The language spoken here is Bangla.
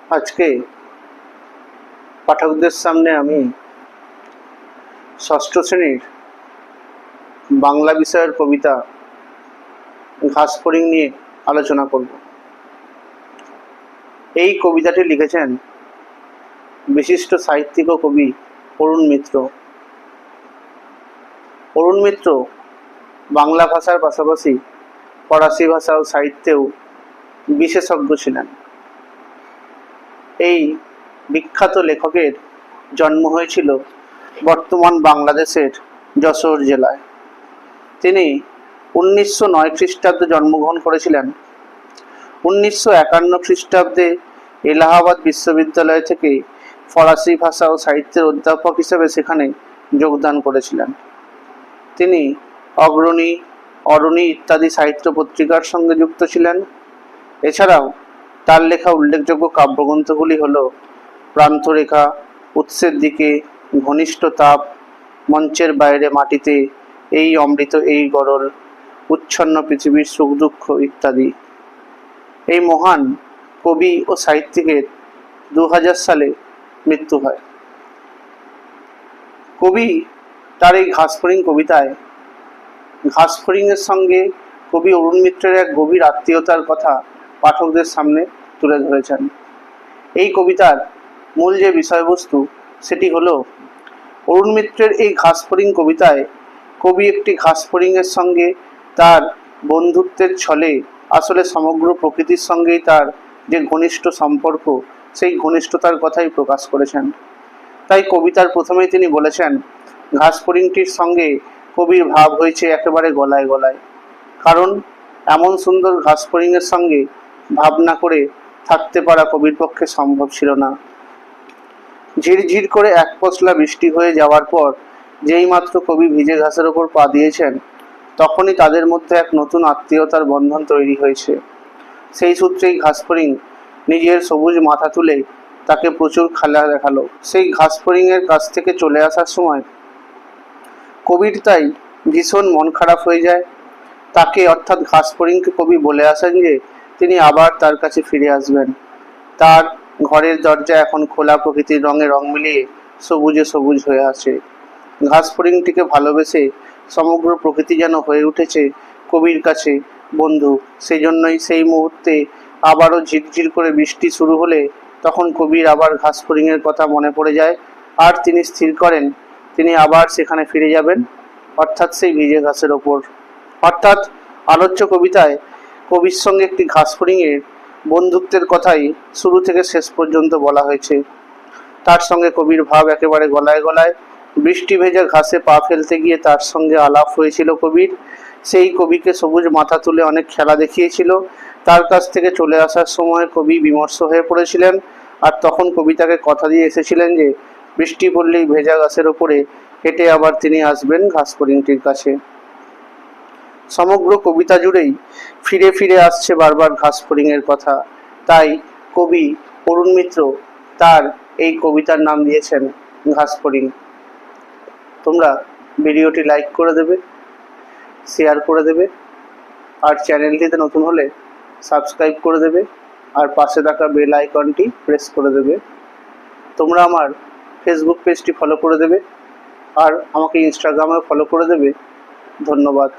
আজকে পাঠকদের সামনে আমি ষষ্ঠ শ্রেণীর বাংলা বিষয়ের কবিতা ঘাসফড়িং নিয়ে আলোচনা করব। এই কবিতাটি লিখেছেন বিশিষ্ট সাহিত্যিক ও কবি অরুণ মিত্র। অরুণ মিত্র বাংলা ভাষার পাশাপাশি ফরাসি ভাষা ও সাহিত্যেও বিশেষজ্ঞ ছিলেন। এই বিখ্যাত লেখকের জন্ম হয়েছিল বর্তমান বাংলাদেশের যশোর জেলায়। তিনি 1909 খ্রিস্টাব্দে জন্মগ্রহণ করেছিলেন। 1951 খ্রিস্টাব্দে এলাহাবাদ বিশ্ববিদ্যালয় থেকে ফরাসি ভাষা ও সাহিত্যের অধ্যাপক হিসেবে সেখানে যোগদান করেছিলেন। তিনি অগ্রণী, অরণি ইত্যাদি সাহিত্য পত্রিকার সঙ্গে যুক্ত ছিলেন। এছাড়াও তার লেখা উল্লেখযোগ্য কাব্যগ্রন্থগুলি হল প্রান্তরেখা, উৎসের দিকে, ঘনিষ্ঠ তাপ, মঞ্চের বাইরে মাটিতে, এই অমৃত এই গরল, উচ্ছন্ন পৃথিবীর সুখ দুঃখ ইত্যাদি। এই মহান কবি ও সাহিত্যিকের 2000 সালে মৃত্যু হয়। কবি তার এই ঘাসফড়িং কবিতায় ঘাসফড়িংয়ের সঙ্গে কবি অরুণ মিত্রের এক গভীর আত্মীয়তার কথা পাঠকদের সামনে তুলে ধরেছেন। এই কবিতার মূল যে বিষয়বস্তু সেটি হলো অরুণ মিত্রের এই ঘাসফড়িং কবিতায় কবি একটি ঘাসফড়িংয়ের সঙ্গে তার বন্ধুত্বের ছলে আসলে সমগ্র প্রকৃতির সঙ্গেই তার যে ঘনিষ্ঠ সম্পর্ক, সেই ঘনিষ্ঠতার কথাই প্রকাশ করেছেন। তাই কবিতার প্রথমেই তিনি বলেছেন, ঘাসফড়িংটির সঙ্গে কবির ভাব হয়েছে একেবারে গলায় গলায়। কারণ এমন সুন্দর ঘাসফড়িংয়ের সঙ্গে ভাবনা করে থাকতে পারা কবির পক্ষে সম্ভব ছিল না। ঝিরঝির করে এক পশলা বৃষ্টি হয়ে যাওয়ার পর যেই মাত্র কবি ভিজে ঘাসের ওপর পা দিয়েছেন, তখনই তাদের মধ্যে এক নতুন আত্মীয়তার বন্ধন তৈরি হয়েছে। সেই সূত্রেই ঘাসফড়িং নিজের সবুজ মাথা তুলে তাকে প্রচুর খেলা দেখালো। সেই ঘাসফড়িংয়ের কাছ থেকে চলে আসার সময় কবির তাই ভীষণ মন খারাপ হয়ে যায়। তাকে অর্থাৎ ঘাসফড়িংকে কবি বলে আসেন যে তিনি আবার তার কাছে ফিরে আসবেন। তার ঘরের দরজা এখন খোলা, প্রকৃতির রঙে রং মিলিয়ে সবুজে সবুজ হয়ে আছে। ঘাসফড়িংটিকে ভালোবেসে সমগ্র প্রকৃতি যেন হয়ে উঠেছে কবির কাছে বন্ধু। সেই জন্যই সেই মুহূর্তে আবারও ঝিরঝির করে বৃষ্টি শুরু হলে তখন কবির আবার ঘাসফড়িংয়ের কথা মনে পড়ে যায়, আর তিনি স্থির করেন তিনি আবার সেখানে ফিরে যাবেন, অর্থাৎ সেই ভিজে ঘাসের ওপর। অর্থাৎ আলোচ্য কবিতায় কবির সঙ্গে একটি ঘাসফড়িংয়ের বন্ধুত্বের কথাই শুরু থেকে শেষ পর্যন্ত বলা হয়েছে। তার সঙ্গে কবির ভাব একেবারে গলায় গলায়। বৃষ্টি ভেজা ঘাসে পা ফেলতে গিয়ে তার সঙ্গে আলাপ হয়েছিল কবির। সেই কবিকে সবুজ মাথা তুলে অনেক খেলা দেখিয়েছিল। তার কাছ থেকে চলে আসার সময় কবি বিমর্ষ হয়ে পড়েছিলেন, আর তখন কবিতাকে কথা দিয়ে এসেছিলেন যে বৃষ্টি পড়লেই ভেজা ঘাসের ওপরে হেঁটে আবার তিনি আসবেন ঘাসফড়িংটির কাছে। সমগ্র কবিতা জুড়েই ফিরে ফিরে আসছে বারবার ঘাসফড়িংয়ের কথা। তাই কবি অরুণ মিত্র তার এই কবিতার নাম দিয়েছেন ঘাসফড়িং। তোমরা ভিডিওটি লাইক করে দেবে, শেয়ার করে দেবে, আর চ্যানেলটিতে নতুন হলে সাবস্ক্রাইব করে দেবে, আর পাশে থাকা বেল আইকনটি প্রেস করে দেবে। তোমরা আমার ফেসবুক পেজটি ফলো করে দেবে, আর আমাকে ইনস্টাগ্রামেও ফলো করে দেবে। ধন্যবাদ।